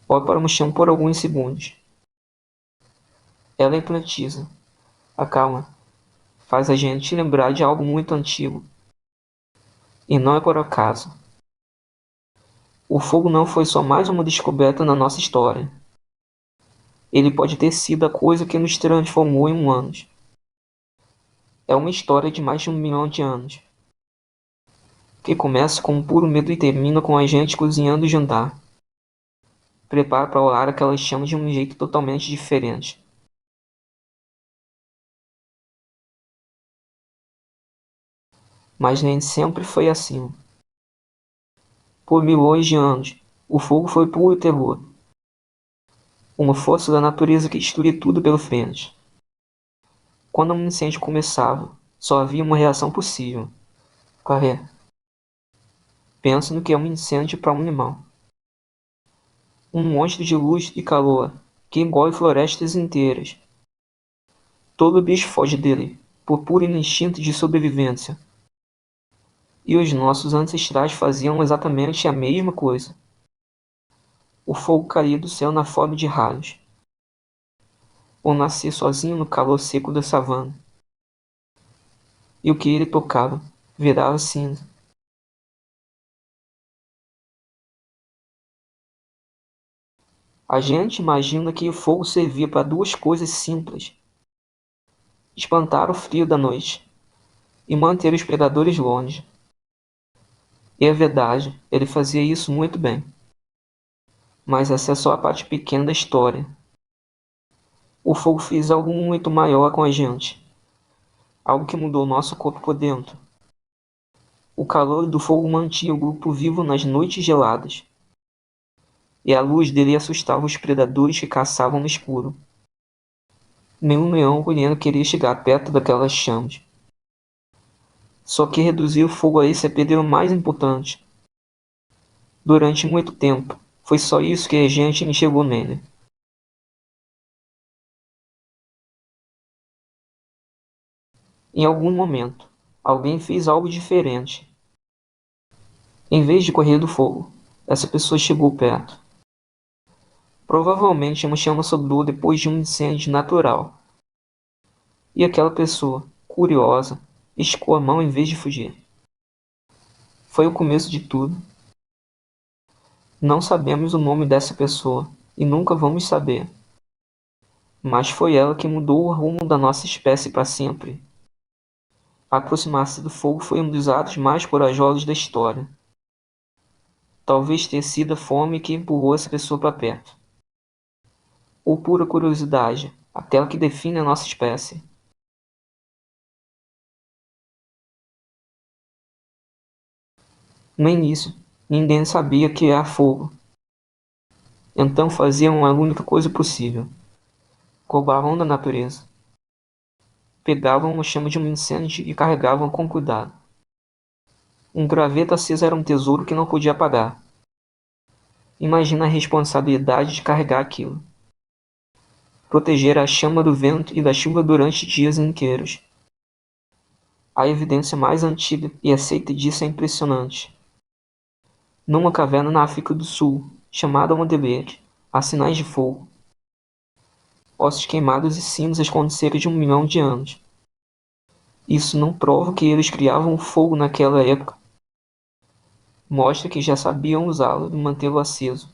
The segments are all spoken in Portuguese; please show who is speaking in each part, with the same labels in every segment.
Speaker 1: Olhe para o chão por alguns segundos. Ela hipnotiza, acalma, faz a gente lembrar de algo muito antigo. E não é por acaso. O fogo não foi só mais uma descoberta na nossa história. Ele pode ter sido a coisa que nos transformou em humanos. É uma história de mais de 1 milhão de anos, que começa com um puro medo e termina com a gente cozinhando o jantar. Prepara para olhar aquelas chamas de um jeito totalmente diferente. Mas nem sempre foi assim. Por milhões de anos, o fogo foi puro terror. Uma força da natureza que destruía tudo pelo frente. Quando um incêndio começava, só havia uma reação possível. Correr. Pensa no que é um incêndio para um animal. Um monstro de luz e calor, que engole florestas inteiras. Todo bicho foge dele, por puro instinto de sobrevivência. E os nossos ancestrais faziam exatamente a mesma coisa. O fogo caía do céu na forma de raios, ou nascia sozinho no calor seco da savana. E o que ele tocava virava cinza. A gente imagina que o fogo servia para duas coisas simples: espantar o frio da noite e manter os predadores longe. E é verdade, ele fazia isso muito bem. Mas essa é só a parte pequena da história. O fogo fez algo muito maior com a gente. Algo que mudou nosso corpo por dentro. O calor do fogo mantinha o grupo vivo nas noites geladas. E a luz dele assustava os predadores que caçavam no escuro. Nenhum leão colhendo queria chegar perto daquelas chamas. Só que reduzir o fogo a esse é perder o mais importante. Durante muito tempo, foi só isso que a gente enxergou nele. Em algum momento, alguém fez algo diferente. Em vez de correr do fogo, essa pessoa chegou perto. Provavelmente uma chama sobrou depois de um incêndio natural. E aquela pessoa, curiosa, esticou a mão em vez de fugir. Foi o começo de tudo. Não sabemos o nome dessa pessoa e nunca vamos saber. Mas foi ela que mudou o rumo da nossa espécie para sempre. Aproximar-se do fogo foi um dos atos mais corajosos da história. Talvez tenha sido a fome que empurrou essa pessoa para perto. Ou pura curiosidade, aquela que define a nossa espécie. No início, ninguém sabia que era fogo. Então faziam a única coisa possível: roubavam da natureza. Pegavam a chama de um incêndio e carregavam com cuidado. Um graveto aceso era um tesouro que não podia apagar. Imagina a responsabilidade de carregar aquilo. Proteger a chama do vento e da chuva durante dias inteiros. A evidência mais antiga e aceita disso é impressionante. Numa caverna na África do Sul, chamada Mondebete, há sinais de fogo. Ossos queimados e cinzas com cerca de 1 milhão de anos. Isso não prova que eles criavam o fogo naquela época. Mostra que já sabiam usá-lo e mantê-lo aceso.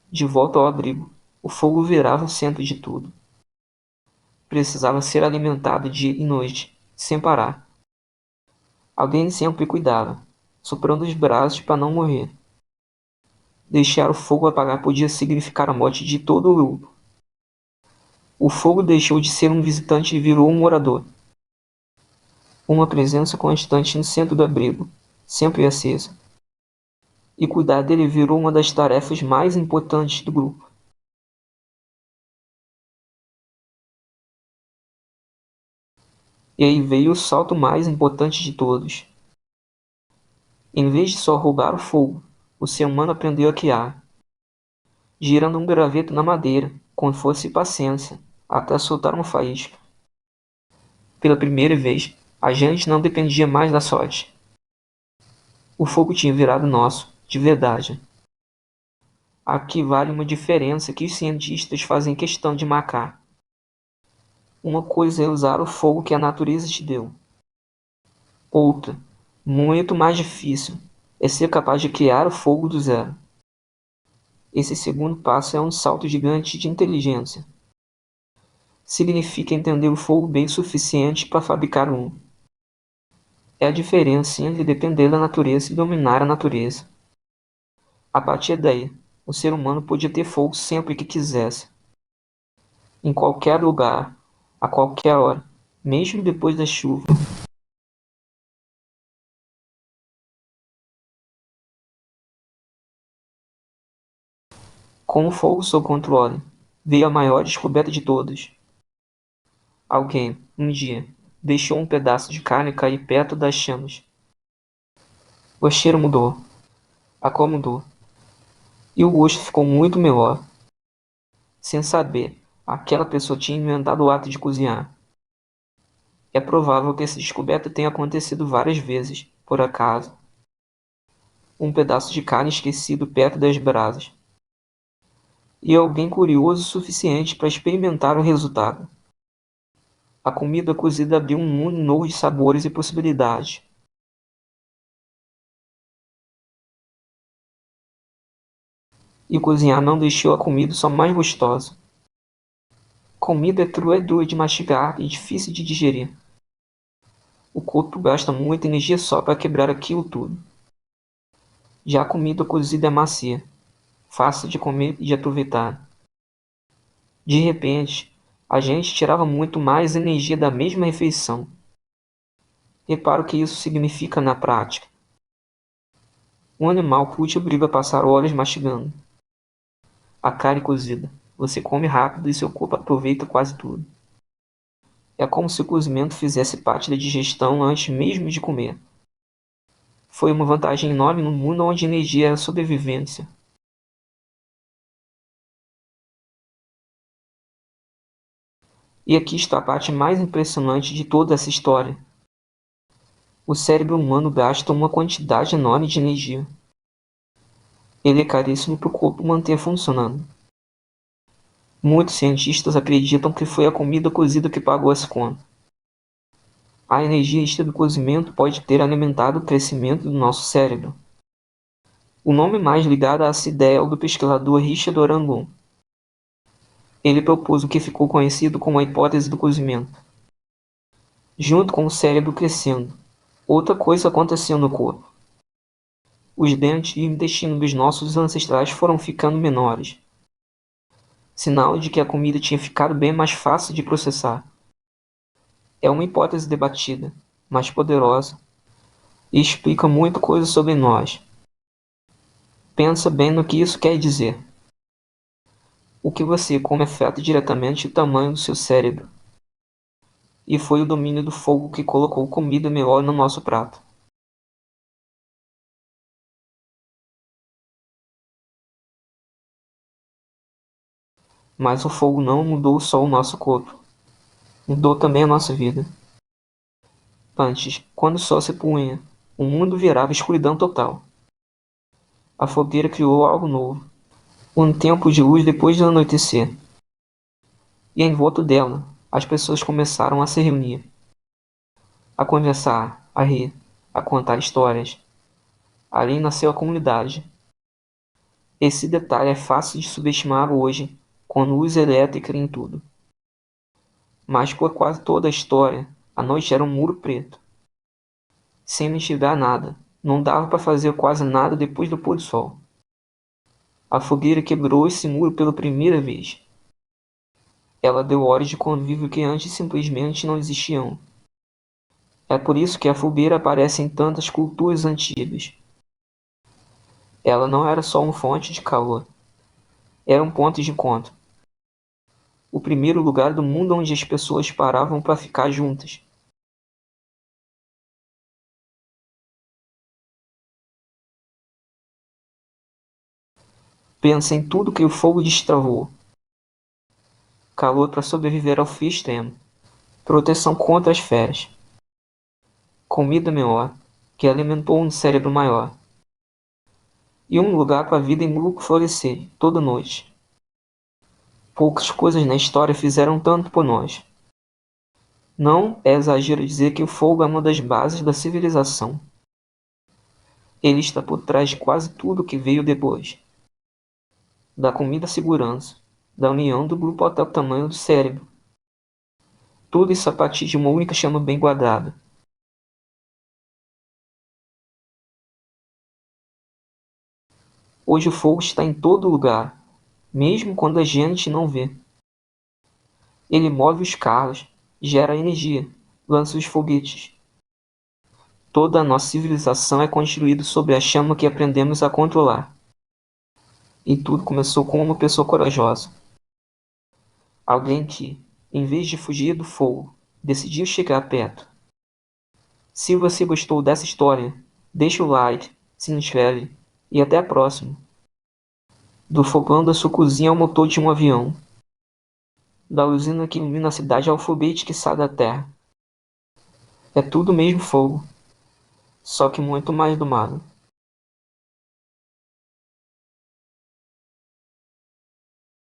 Speaker 1: De volta ao abrigo, o fogo virava o centro de tudo. Precisava ser alimentado dia e noite, sem parar. Alguém sempre cuidava, soprando os braços para não morrer. Deixar o fogo apagar podia significar a morte de todo o grupo. O fogo deixou de ser um visitante e virou um morador. Uma presença constante no centro do abrigo, sempre acesa. E cuidar dele virou uma das tarefas mais importantes do grupo. E aí veio o salto mais importante de todos. Em vez de só roubar o fogo, o ser humano aprendeu a criar, girando um graveto na madeira, com força e paciência, até soltar uma faísca. Pela primeira vez, a gente não dependia mais da sorte. O fogo tinha virado nosso, de verdade. Aqui vale uma diferença que os cientistas fazem questão de marcar. Uma coisa é usar o fogo que a natureza te deu. Outra, muito mais difícil, é ser capaz de criar o fogo do zero. Esse segundo passo é um salto gigante de inteligência. Significa entender o fogo bem o suficiente para fabricar um. É a diferença entre depender da natureza e dominar a natureza. A partir daí, o ser humano podia ter fogo sempre que quisesse, em qualquer lugar, a qualquer hora, mesmo depois da chuva. Com o fogo sob controle, veio a maior descoberta de todas. Alguém, um dia, deixou um pedaço de carne cair perto das chamas. O cheiro mudou, a cor mudou, e o gosto ficou muito melhor. Sem saber, aquela pessoa tinha inventado o ato de cozinhar. É provável que essa descoberta tenha acontecido várias vezes, por acaso. Um pedaço de carne esquecido perto das brasas. E alguém curioso o suficiente para experimentar o resultado. A comida cozida abriu um mundo novo de sabores e possibilidades. E cozinhar não deixou a comida só mais gostosa. Comida é crua, é dura de mastigar e difícil de digerir. O corpo gasta muita energia só para quebrar aquilo tudo. Já a comida cozida é macia, fácil de comer e de aproveitar. De repente, a gente tirava muito mais energia da mesma refeição. Repara o que isso significa na prática. Um animal cru te obriga a passar horas mastigando a carne cozida. Você come rápido e seu corpo aproveita quase tudo. É como se o cozimento fizesse parte da digestão antes mesmo de comer. Foi uma vantagem enorme no mundo onde energia era sobrevivência. E aqui está a parte mais impressionante de toda essa história. O cérebro humano gasta uma quantidade enorme de energia. Ele é caríssimo para o corpo manter funcionando. Muitos cientistas acreditam que foi a comida cozida que pagou essa conta. A energia extra do cozimento pode ter alimentado o crescimento do nosso cérebro. O nome mais ligado a essa ideia é o do pesquisador Richard Orangon. Ele propôs o que ficou conhecido como a hipótese do cozimento. Junto com o cérebro crescendo, outra coisa aconteceu no corpo. Os dentes e o intestino dos nossos ancestrais foram ficando menores. Sinal de que a comida tinha ficado bem mais fácil de processar. É uma hipótese debatida, mas poderosa, e explica muita coisa sobre nós. Pensa bem no que isso quer dizer. O que você come afeta diretamente o tamanho do seu cérebro. E foi o domínio do fogo que colocou comida melhor no nosso prato. Mas o fogo não mudou só o nosso corpo. Mudou também a nossa vida. Antes, quando o sol se punha, o mundo virava escuridão total. A fogueira criou algo novo. Um tempo de luz depois do anoitecer. E em volta dela, as pessoas começaram a se reunir. A conversar, a rir, a contar histórias. Ali nasceu a comunidade. Esse detalhe é fácil de subestimar hoje, com luz elétrica em tudo. Mas por quase toda a história, a noite era um muro preto. Sem enxergar nada, não dava para fazer quase nada depois do pôr do sol. A fogueira quebrou esse muro pela primeira vez. Ela deu horas de convívio que antes simplesmente não existiam. É por isso que a fogueira aparece em tantas culturas antigas. Ela não era só uma fonte de calor, era um ponto de encontro. O primeiro lugar do mundo onde as pessoas paravam para ficar juntas. Pensa em tudo que o fogo destravou. Calor para sobreviver ao frio extremo. Proteção contra as feras. Comida melhor, que alimentou um cérebro maior, e um lugar para a vida em grupo florescer, toda noite. Poucas coisas na história fizeram tanto por nós. Não é exagero dizer que o fogo é uma das bases da civilização. Ele está por trás de quase tudo que veio depois. Da comida à segurança, da união do grupo até o tamanho do cérebro. Tudo isso a partir de uma única chama bem guardada. Hoje o fogo está em todo lugar, mesmo quando a gente não vê. Ele move os carros, gera energia, lança os foguetes. Toda a nossa civilização é construída sobre a chama que aprendemos a controlar. E tudo começou com uma pessoa corajosa. Alguém que, em vez de fugir do fogo, decidiu chegar perto. Se você gostou dessa história, deixe o like, se inscreve e até a próxima. Do fogão da sua cozinha ao motor de um avião. Da usina que ilumina a cidade ao foguete que sai da terra. É tudo mesmo fogo, só que muito mais do mato.